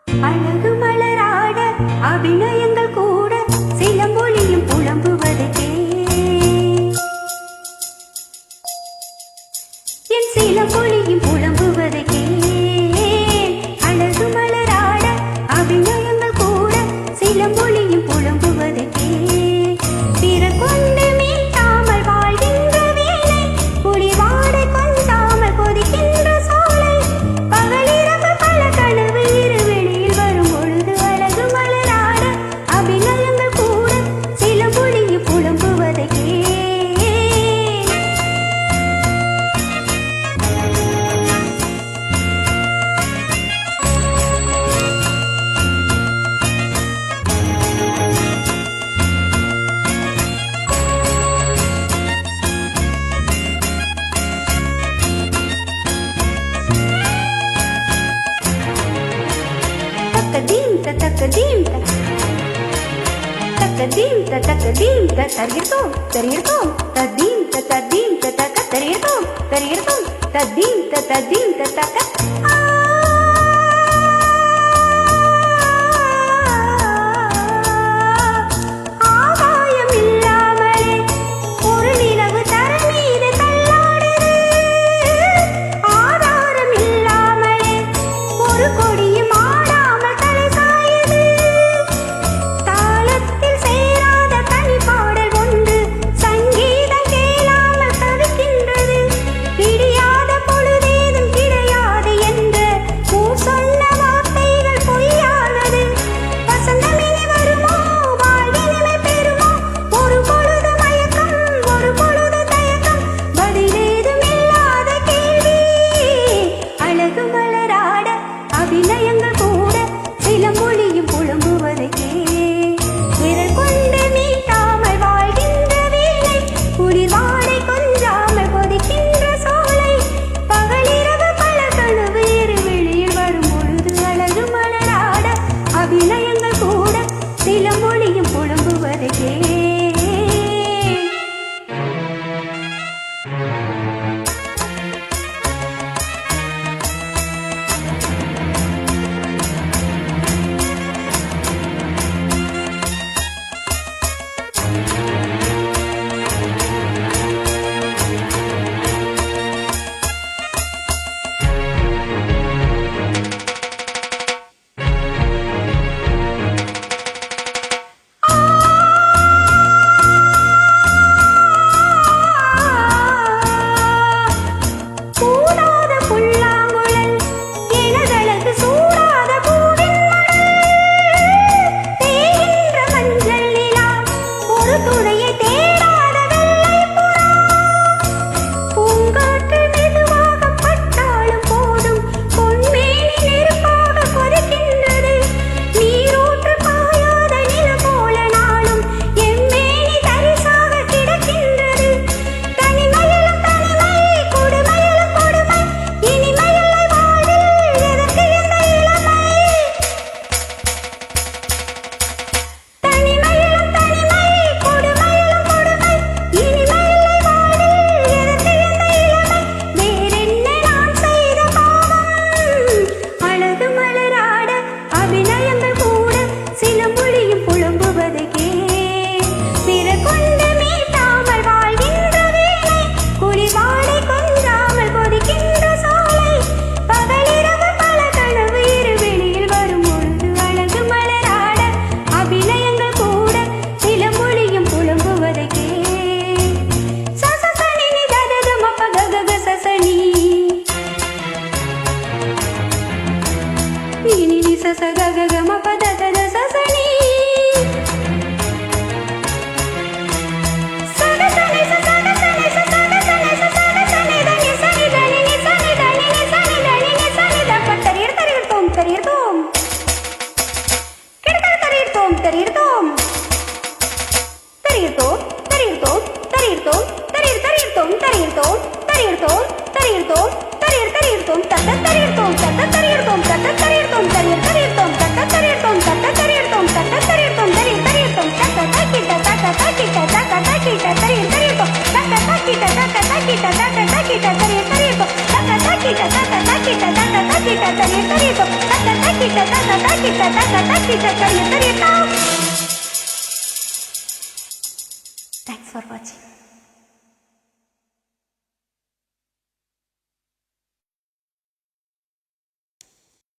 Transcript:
அழகு மலராட அபிநயங்கள் கூட சிலம்பொலியும் புலம்புவதற்கே என் சிலம்பொலியும் புலம்புவதற்கே அழகு மலராட அபிநயங்கள் கூட சிலம்பொலியும் புலம்புவதற்கே பிற கொண்டு மீட்டாமல் வாழ்கின்ற வேலை புலிவாடை கொண்டாமல் கொதிக்கின்ற சோலை பகலிரவு பல கனவு இருவெளியில் வரும் பொழுது அழகு மலராட அபிநயங்கள் கூட சிலம்பொலியும் புலம்புவதற்கே தரிர்த்தோம் தரிர்த்தோம் ததீம் ததீம் ததக தரிர்த்தோம் தரிர்த்தோம் ததீம் ததீம் ததக ஆகாயம் இல்லாமலே ஒரு நிலவு தரை மீது தள்ளாடுது ஆதாரம் இல்லாமலே ஒரு கொடியும் ஆடாமல் தலை சாயுது தாளத்தில் சேராத தனி பாடல் ஒன்று சங்கீதம் கேளாமல் தவிக்கின்றது விடியாத பொழுதேதும் கிடையாது என்ற ஊர் சொன்ன வார்த்தைகள் பொய்யானது வசந்தமினி வருமோ வாழ்வினிமை பெறுமோ ஒரு பொழுது மயக்கம் ஒரு பொழுது தயக்கம் பதிலேதும் இல்லாத கேள்வி அழகு மலராட அபிநயங்கள் கூட சிலம்பொலியும் புலம்புவதற்கே விரல் கொண்டு மீட்டாமல் வாழ்கின்ற வேலை குளிர்வாடை கொஞ்சாமல் கொதிக்கின்ற சோலை பகலிரவு பல கனவு இருவெளியில் வரும் பொழுது அழகு மலராட அபிநயங்கள் கூட சிலம்பொலியும் புலம்புவதற்கே கூடாத புல்லாங்குழல் எனதழகு சூடாத பூவின் மணல் தேய்கின்ற மஞ்சள் நிலா ஒரு துணையை தேடாத வெள்ளை புறா பூங்காற்று மெதுவாக பட்டாலும் போதும் பொன்மேனி நெருப்பாக கொதிக்கின்றது நீரூற்று பாயாத நிலம் போல நாளும் எம்மேனி தரிசாக கிடக்கின்றது தனிமையிலும் தனிமை கொடுமையிலும் கொடுமை இனிமையில்லை வாழ்வில் எதற்கு இந்த இளமை தனிமையிலும் தனிமை கொடுமையிலும் கொடுமை இனிமையில்லை வாழ்வில் எதற்கு இந்த இளமை வேறென்ன நான் செய்த பாவம் அழகு மலராட அபிநயங்கள் கூட சிலம்பொலியும் புலம்புவதற்கே பிற கொண்டு மீட்டாமல் வாழ்கின்ற வேலை குளிர்வாடை கொஞ்சாமல் கொதிக்கின்ற சோலை பகலிரவு பல கனவு இருவெளியில் வரும் பொழுது அழகு மலராட அபிநயங்கள் கூட சிலம்பொலியும் புலம்புவதற்கே சசசனி நிததத மப ககக சசனி நீ நீ சச ககக மப ததத சசனி சகசனி சகசனி சகசனி சகசனி தனி சனி தனி நி சனி தனி நி சனி தனி நி சனி தப்ப தரிர்த்தோம் தரிர்த்தோம் கிடதல் தரிர்த்தோம் தரிர்த்தோம் தரிர்த்தோம் தரிர்த்தோம் தரிர்த்தோம் தரிர்த்தோம் தரிர்த்தோம் Thanks for watching.